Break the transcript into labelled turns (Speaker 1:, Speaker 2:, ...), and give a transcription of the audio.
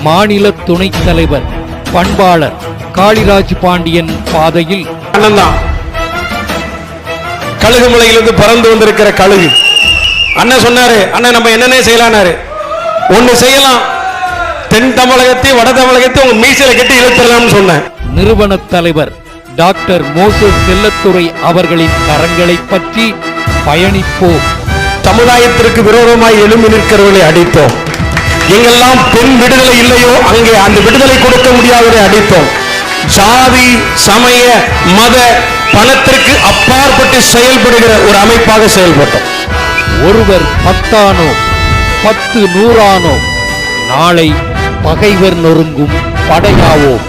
Speaker 1: மாநில துணைத் தலைவர் பண்பாளர் காளிராஜ் பாண்டியன் பாதையில்
Speaker 2: அண்ணன் கழுகு மலையிலிருந்து பறந்து வந்திருக்கிற கழுகு அண்ணன் சொன்னாரு, அண்ணன் நம்ம என்னென்ன செய்யலானாரு. ஒண்ணு செய்யலாம், தென் தமிழகத்தையும் வட தமிழகத்தையும் உங்க மீசையில கட்டி இழுத்துடலாம்னு சொன்னேன்.
Speaker 1: நிறுவன தலைவர் டாக்டர் மோசஸ் செல்லத்துறை அவர்களின் கரங்களை பற்றி பயணிப்போம்.
Speaker 2: சமுதாயத்திற்கு விரோதமாய் எழும்பி நிற்கிறவர்களை அடித்தோம். எங்கெல்லாம் பெண் விடுதலை இல்லையோ அங்கே அந்த விடுதலை கொடுக்க முடியாதவரை அடித்தோம். சாதி சமய மத பணத்திற்கு அப்பாற்பட்டு செயல்படுகிற ஒரு அமைப்பாக செயல்பட்டோம்.
Speaker 1: ஒருவர் 10 ஆனோ 10 100 ஆனோ நாளை பகைவர் நொறுங்கும் படையாவோம்.